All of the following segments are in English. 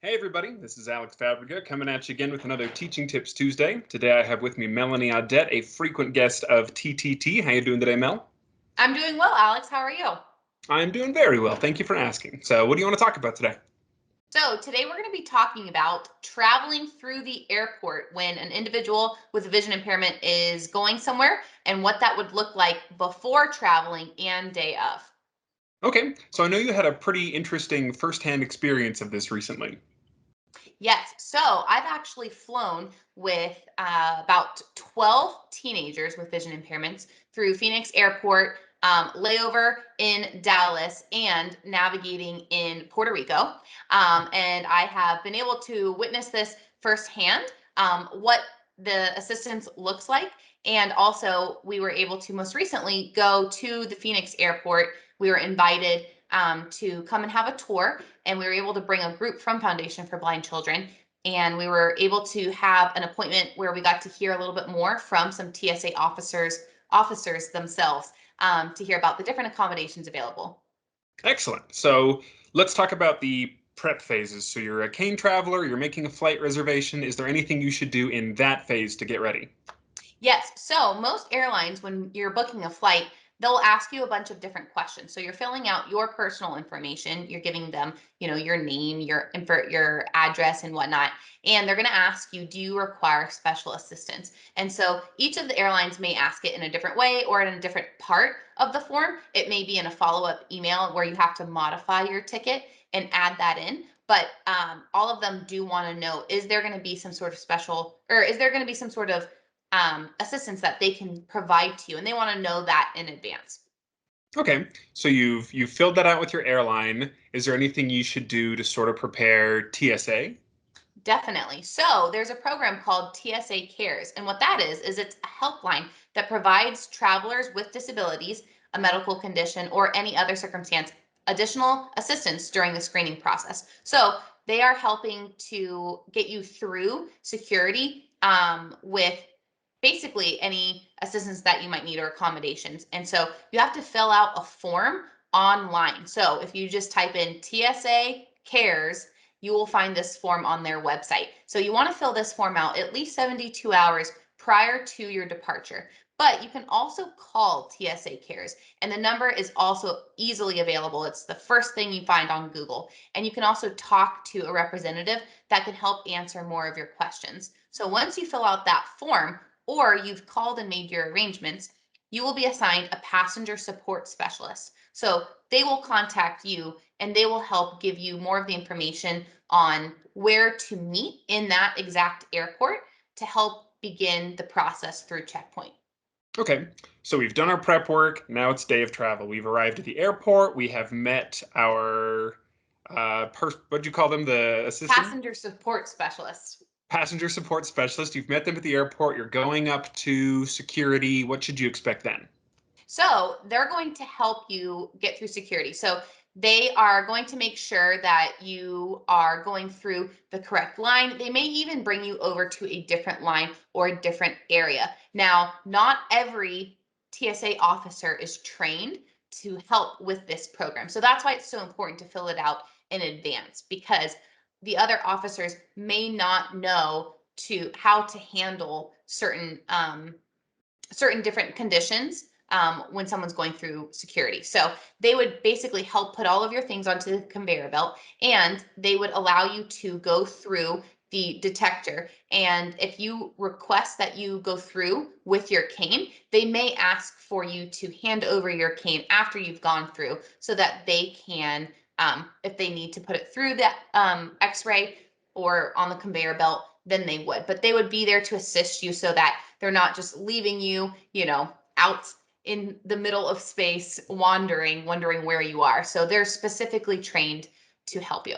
Hey everybody, this is Alex Fabrega coming at you again with another Teaching Tips Tuesday. Today I have with me Melanie Audet, a frequent guest of TTT. How you doing today, Mel? I'm doing well, Alex. How are you? I'm doing very well. Thank you for asking. So, what do you want to talk about today? So, today we're going to be talking about traveling through the airport when an individual with a vision impairment is going somewhere and what that would look like before traveling and day of. Okay, so I know you had a pretty interesting firsthand experience of this recently. Yes, so I've actually flown with about 12 teenagers with vision impairments through Phoenix Airport, layover in Dallas, and navigating in Puerto Rico. And I have been able to witness this firsthand, what the assistance looks like. And also, we were able to most recently go to the Phoenix Airport. We were invited to come and have a tour, and we were able to bring a group from Foundation for Blind Children, and we were able to have an appointment where we got to hear a little bit more from some TSA officers themselves, to hear about the different accommodations available. Excellent. So, let's talk about the prep phases. So, you're a cane traveler, you're making a flight reservation. Is there anything you should do in that phase to get ready? Yes. So most airlines, when you're booking a flight, they'll ask you a bunch of different questions. So you're filling out your personal information. You're giving them, your name, your address, and whatnot. And they're going to ask you, do you require special assistance? And so each of the airlines may ask it in a different way or in a different part of the form. It may be in a follow-up email where you have to modify your ticket and add that in. But all of them do want to know: is there going to be some sort of special, or is there going to be some sort of assistance that they can provide to you, and they want to know that in advance. Okay, so you've filled that out with your airline. Is there anything you should do to sort of prepare TSA? Definitely. So there's a program called TSA Cares, and what that is it's a helpline that provides travelers with disabilities, a medical condition, or any other circumstance additional assistance during the screening process. So they are helping to get you through security, with basically any assistance that you might need or accommodations. And so you have to fill out a form online. So if you just type in TSA Cares, you will find this form on their website. So you want to fill this form out at least 72 hours prior to your departure. But you can also call TSA Cares, and the number is also easily available. It's the first thing you find on Google. And you can also talk to a representative that can help answer more of your questions. So once you fill out that form, or you've called and made your arrangements, you will be assigned a passenger support specialist. So they will contact you and they will help give you more of the information on where to meet in that exact airport to help begin the process through checkpoint. Okay, so we've done our prep work. Now it's day of travel. We've arrived at the airport. We have met our what'd you call them? The assistant? Passenger support specialist. Passenger support specialist. You've met them at the airport. You're going up to security. What should you expect then? So they're going to help you get through security. So they are going to make sure that you are going through the correct line. They may even bring you over to a different line or a different area. Now, not every TSA officer is trained to help with this program. So that's why it's so important to fill it out in advance, because the other officers may not know to how to handle certain different conditions, when someone's going through security. So they would basically help put all of your things onto the conveyor belt, and they would allow you to go through the detector. And if you request that you go through with your cane, they may ask for you to hand over your cane after you've gone through so that they can, if they need to put it through that x-ray or on the conveyor belt, then they would. But they would be there to assist you so that they're not just leaving you, out in the middle of space, wondering where you are. So they're specifically trained to help you.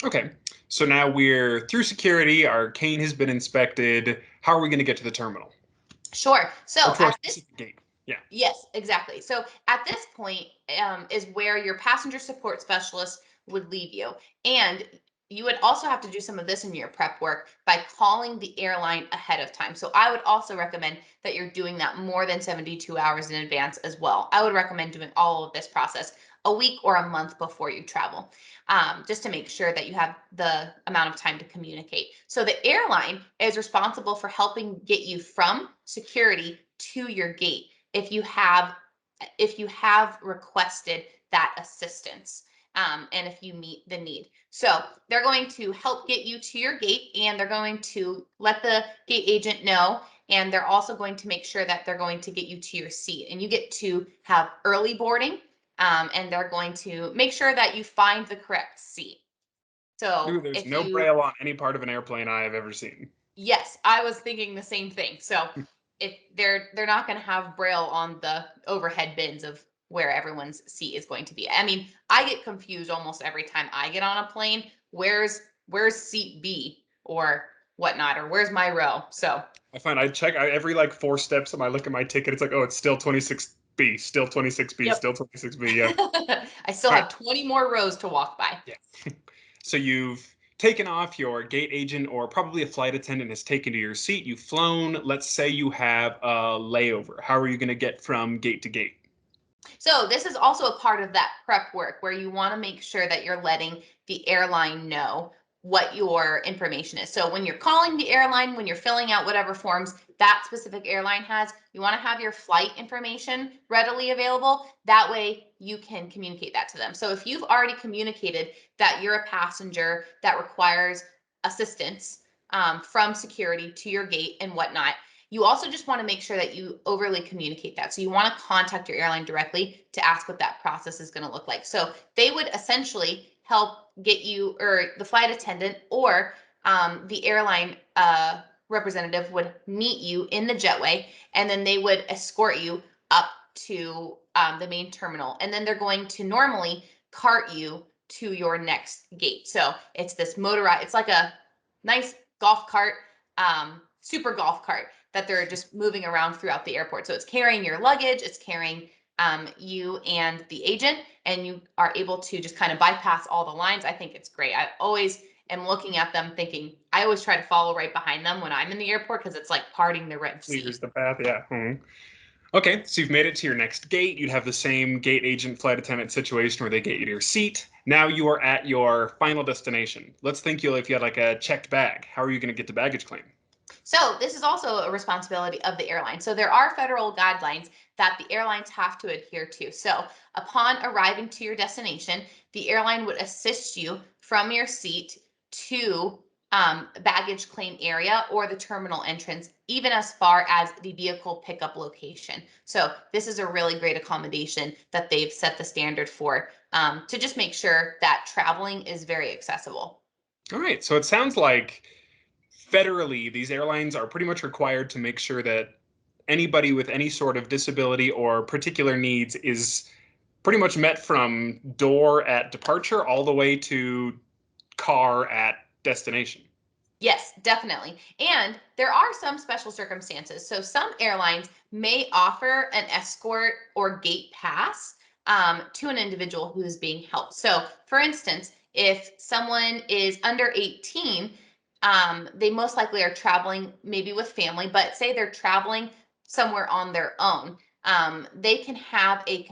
Okay, so now we're through security. Our cane has been inspected. How are we going to get to the terminal Sure. or So to our at this specific gate? Yeah. Yes, exactly. So at this point, is where your passenger support specialist would leave you. And you would also have to do some of this in your prep work by calling the airline ahead of time. So I would also recommend that you're doing that more than 72 hours in advance as well. I would recommend doing all of this process a week or a month before you travel, just to make sure that you have the amount of time to communicate. So the airline is responsible for helping get you from security to your gate if you have requested that assistance, and if you meet the need. So they're going to help get you to your gate, and they're going to let the gate agent know, and they're also going to make sure that they're going to get you to your seat, and you get to have early boarding, and they're going to make sure that you find the correct seat. So Ooh, there's if no you braille on any part of an airplane I have ever seen. Yes, I was thinking the same thing. So if they're not going to have braille on the overhead bins of where everyone's seat is going to be. I mean, I get confused almost every time I get on a plane. Where's seat B or whatnot, or where's my row? So I find I check every like 4 steps and I look at my ticket. It's like, oh, it's still 26B, still 26B, yep. still 26B. Yeah. I still All right. have 20 more rows to walk by. Yeah. So you've taken off, your gate agent or probably a flight attendant has taken to your seat. You've flown. Let's say you have a layover. How are you going to get from gate to gate? So this is also a part of that prep work where you want to make sure that you're letting the airline know what your information is. So when you're calling the airline, when you're filling out whatever forms that specific airline has, you want to have your flight information readily available. That way you can communicate that to them. So if you've already communicated that you're a passenger that requires assistance, from security to your gate and whatnot, you also just want to make sure that you overly communicate that. So you want to contact your airline directly to ask what that process is going to look like. So they would essentially help get you, or the flight attendant or the airline representative would meet you in the jetway, and then they would escort you up to the main terminal. And then they're going to normally cart you to your next gate. So it's this motorized, it's like a nice golf cart, super golf cart that they're just moving around throughout the airport. So it's carrying your luggage, it's carrying you and the agent, and you are able to just kind of bypass all the lines. I think it's great. I always am looking at them thinking, I always try to follow right behind them when I'm in the airport because it's like parting the Red Clears Sea. the path. Yeah. Okay, so you've made it to your next gate. You'd have the same gate agent flight attendant situation where they get you to your seat. Now you are at your final destination. Let's think if you had like a checked bag. How are you going to get the baggage claim? So this is also a responsibility of the airline. So there are federal guidelines that the airlines have to adhere to. So upon arriving to your destination, the airline would assist you from your seat to baggage claim area or the terminal entrance, even as far as the vehicle pickup location. So this is a really great accommodation that they've set the standard for, to just make sure that traveling is very accessible. All right, so it sounds like federally, these airlines are pretty much required to make sure that anybody with any sort of disability or particular needs is pretty much met from door at departure all the way to car at destination. Yes, definitely. And there are some special circumstances. So some airlines may offer an escort or gate pass, to an individual who is being helped. So, for instance, if someone is under 18, they most likely are traveling maybe with family, but say they're traveling somewhere on their own. They can have a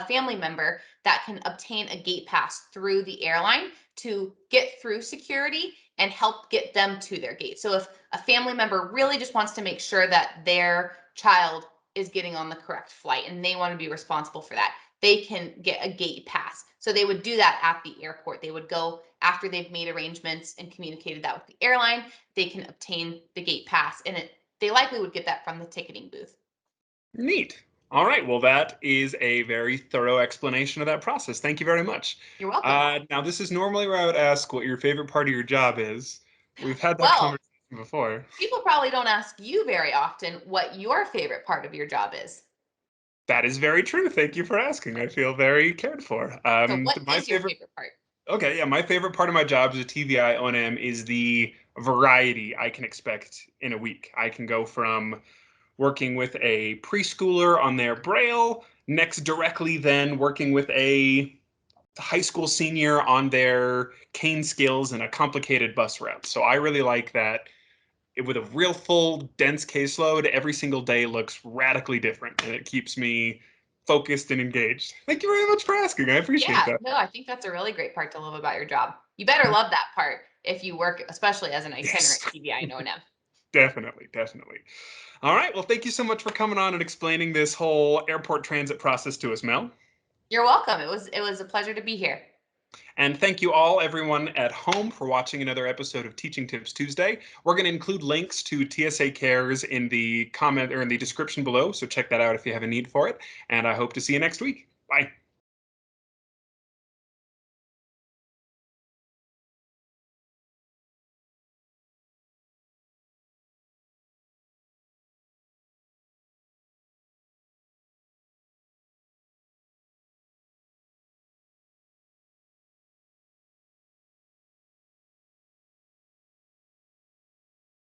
family member that can obtain a gate pass through the airline to get through security and help get them to their gate. So if a family member really just wants to make sure that their child is getting on the correct flight and they want to be responsible for that, they can get a gate pass. So they would do that at the airport. They would go after they've made arrangements and communicated that with the airline. They can obtain the gate pass, and they likely would get that from the ticketing booth. Neat. All right, well, that is a very thorough explanation of that process. Thank you very much. You're welcome. Now, this is normally where I would ask what your favorite part of your job is. We've had that Well, conversation before. people probably don't ask you very often what your favorite part of your job is. That is very true. Thank you for asking. I feel very cared for. So, what My is your favorite favorite part? Okay, yeah, my favorite part of my job as a TVI O&M is the variety I can expect in a week. I can go from working with a preschooler on their braille, next directly then working with a high school senior on their cane skills and a complicated bus route. So I really like that with a real full dense caseload, every single day looks radically different and it keeps me focused and engaged. Thank you very much for asking. I appreciate Yeah, that. no, I think that's a really great part to love about your job. You better love that part if you work, especially as an itinerant Yes, TBI and O&M. definitely, definitely. All right. Well, thank you so much for coming on and explaining this whole airport transit process to us, Mel. You're welcome. It was a pleasure to be here. And thank you all, everyone at home, for watching another episode of Teaching Tips Tuesday. We're going to include links to TSA Cares in the comment or in the description below, so check that out if you have a need for it. And I hope to see you next week. Bye.